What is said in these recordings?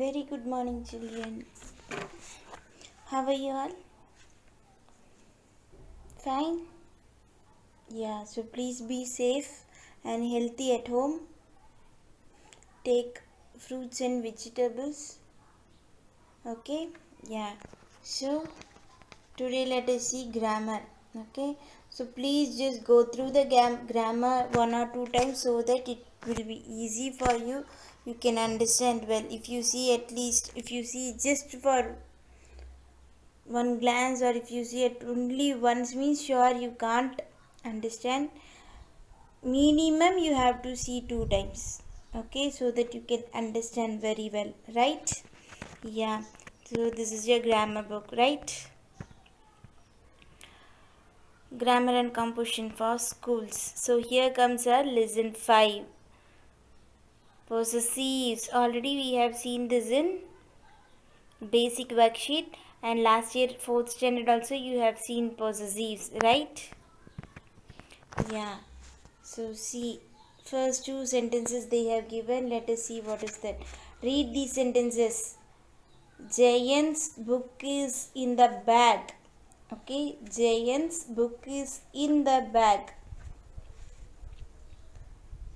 Very good morning, children. How are you all? Fine? Yeah, so please be safe and healthy at home. Take fruits and vegetables. Okay? Yeah. So, today let us see grammar. Okay? So, please just go through the grammar one or two times so that it will be easy for you. You can understand well. If you see just for one glance, or if you see it only once, means sure you can't understand. Minimum you have to see two times, okay, so that you can understand very well, right? Yeah, so this is your grammar book, right? Grammar and composition for schools. So here comes our lesson 5, possessives. Already we have seen this in basic worksheet, and last year 4th standard also you have seen possessives, right? Yeah. So see, first two sentences they have given. Let us see what is that. Read these sentences. Giant's book is in the bag. Okay, Giant's book is in the bag.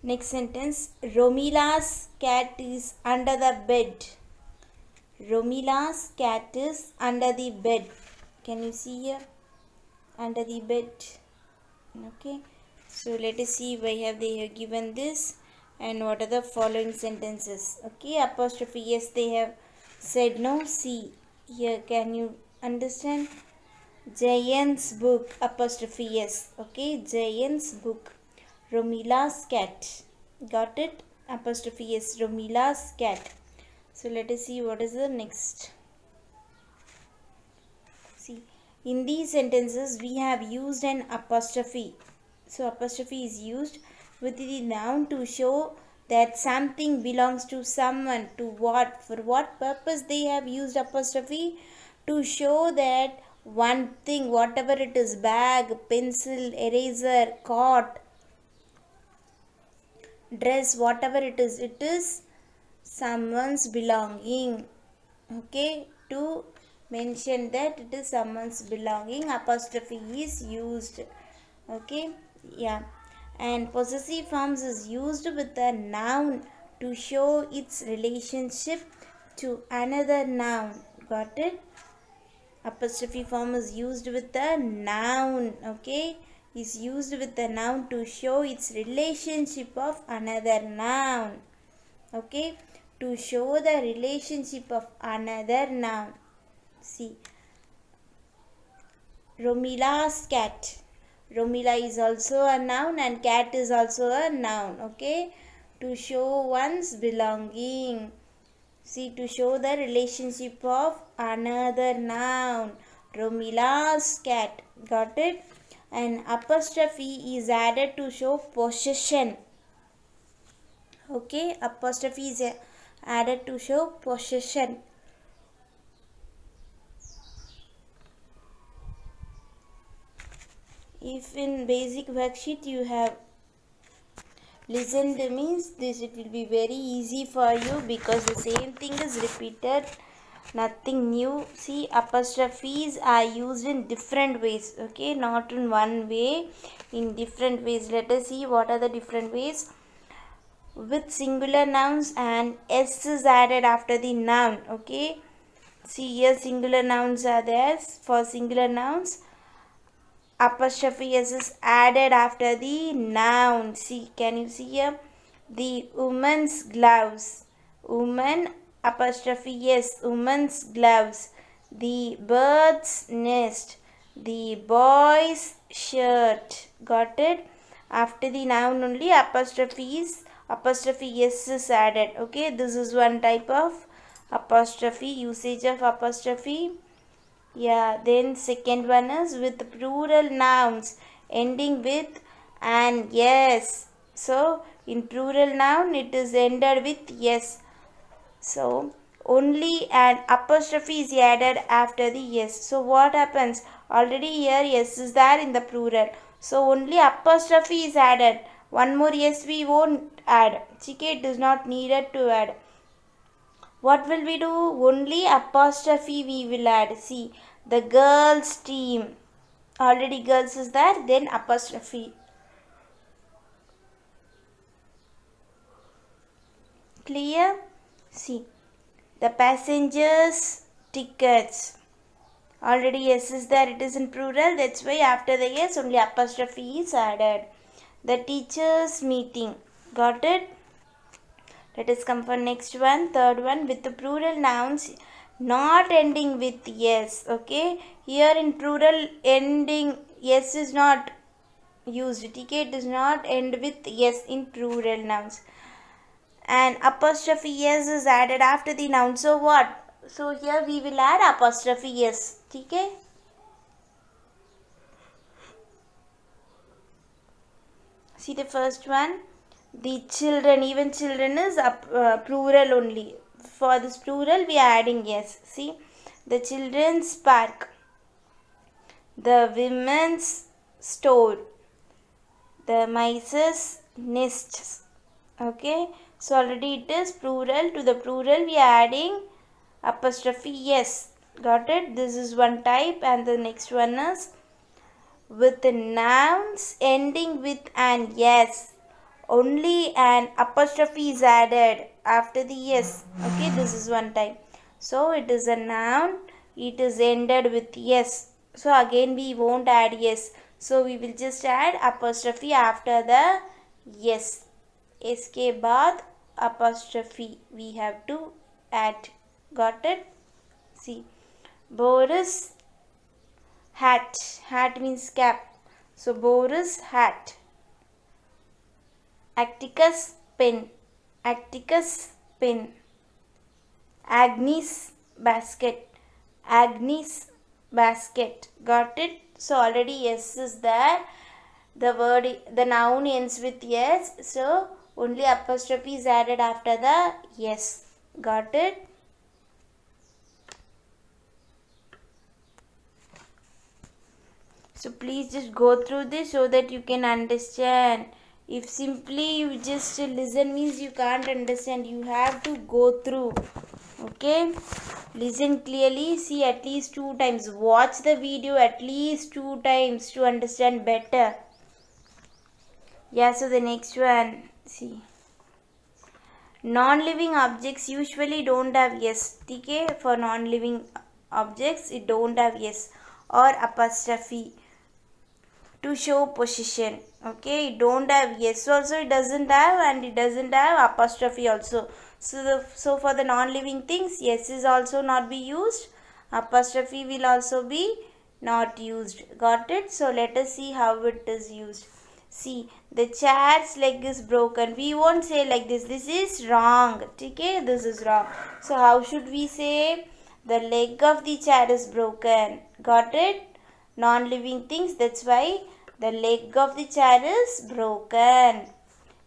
Next sentence. Romila's cat is under the bed. Romila's cat is under the bed. Can you see here? Under the bed. Okay, so let us see why have they have given this and what are the following sentences. Okay, apostrophe yes they have said. No, see here, can you understand? Giant's book, apostrophe yes. Okay, Giant's book. Romila's cat, got it? Apostrophe yes, Romila's cat. So let us see what is the next. See, in these sentences we have used an apostrophe. So apostrophe is used with the noun to show that something belongs to someone. To what? For what purpose they have used apostrophe? To show that one thing, whatever it is, bag, pencil, eraser, cot, dress, whatever it is someone's belonging. Okay, to mention that it is someone's belonging, apostrophe is used. Okay, yeah. And possessive forms is used with a noun to show its relationship to another noun. Got it? Apostrophe form is used with a noun. Okay, is used with a noun to show its relationship of another noun. Okay, to show the relationship of another noun. See, Romila's cat. Romila is also a noun and cat is also a noun. Okay, to show one's belonging. See, to show the relationship of another noun. Romila's cat. Got it? And apostrophe is added to show possession. Okay, apostrophe is added to show possession. If in basic worksheet you have listened, means this, it will be very easy for you because the same thing is repeated, nothing new. See, apostrophes are used in different ways. Okay, not in one way, in different ways. Let us see what are the different ways. With singular nouns and s is added after the noun. Okay, see here singular nouns are there. For singular nouns, apostrophe s is added after the noun. See, can you see here? The woman's gloves. Woman, apostrophe s, woman's gloves. The bird's nest. The boy's shirt. Got it? After the noun only apostrophe s is added. Okay, this is one type of apostrophe, usage of apostrophe. Yeah, then second one is with plural nouns ending with an yes. So in plural noun it is ended with yes. So only an apostrophe is added after the yes. So what happens? Already here yes is there in the plural. So only apostrophe is added. One more yes we won't add. Okay, it is not needed to add. What will we do? Only apostrophe we will add. See, the girls team, already girls is there, then apostrophe. Clear? See, the passengers tickets, already yes is there, it is in plural, that's why after the yes only apostrophe is added. The teachers meeting, got it? Let us come for next one, third one, with the plural nouns not ending with yes. Okay, here in plural ending yes is not used. Okay, it does not end with yes in plural nouns, and apostrophe yes is added after the noun. So what? So here we will add apostrophe yes. Okay, see the first one, the children, even children is plural only. For this plural we are adding yes. See, the children's park, the women's store, the mice's nests. Okay, so already it is plural. To the plural we are adding apostrophe yes. Got it? This is one type, and the next one is with the nouns ending with an yes, only an apostrophe is added after the yes. Okay, this is one type. So it is a noun, it is ended with yes, so again we won't add yes, so we will just add apostrophe after the yes. S के बाद apostrophe we have to add. Got it? See, Boris hat, hat means cap, so Boris hat. Atticus pen, Atticus pen. Agnes basket, Agnes basket. Got it? So already yes is there, the word, the noun ends with yes, so only apostrophe is added after the yes. Got it? So please just go through this so that you can understand. If simply you just listen means you can't understand, you have to go through. Okay, listen clearly, see at least 2 times, watch the video at least 2 times to understand better. Yeah, so the next one, see, non-living objects usually don't have yes. Okay, for non-living objects it don't have yes or apostrophe to show position. Okay, it don't have yes also, it doesn't have, and it doesn't have apostrophe also. So for the non-living things yes is also not be used, apostrophe will also be not used. Got it? So let us see how it is used. See, the chair's leg is broken, we won't say like this, this is wrong. Okay, this is wrong. So how should we say? The leg of the chair is broken. Got it? Non-living things, that's why the leg of the chair is broken.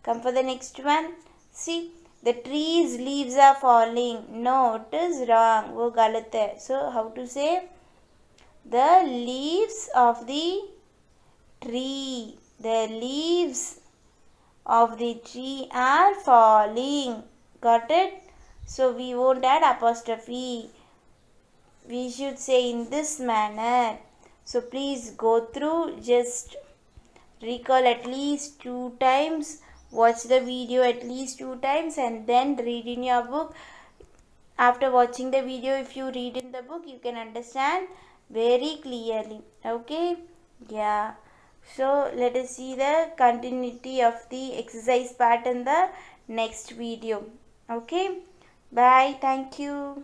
Come for the next one. See, the tree's leaves are falling. No, it is wrong, wo galat hai. So how to say? The leaves of the tree, the leaves of the tree are falling. Got it? So we won't add apostrophe, we should say in this manner. So please go through, just recall at least 2 times, watch the video at least 2 times, and then read in your book. After watching the video, if you read in the book, you can understand very clearly. Okay, yeah, so let us see the continuity of the exercise part in the next video. Okay, bye, thank you.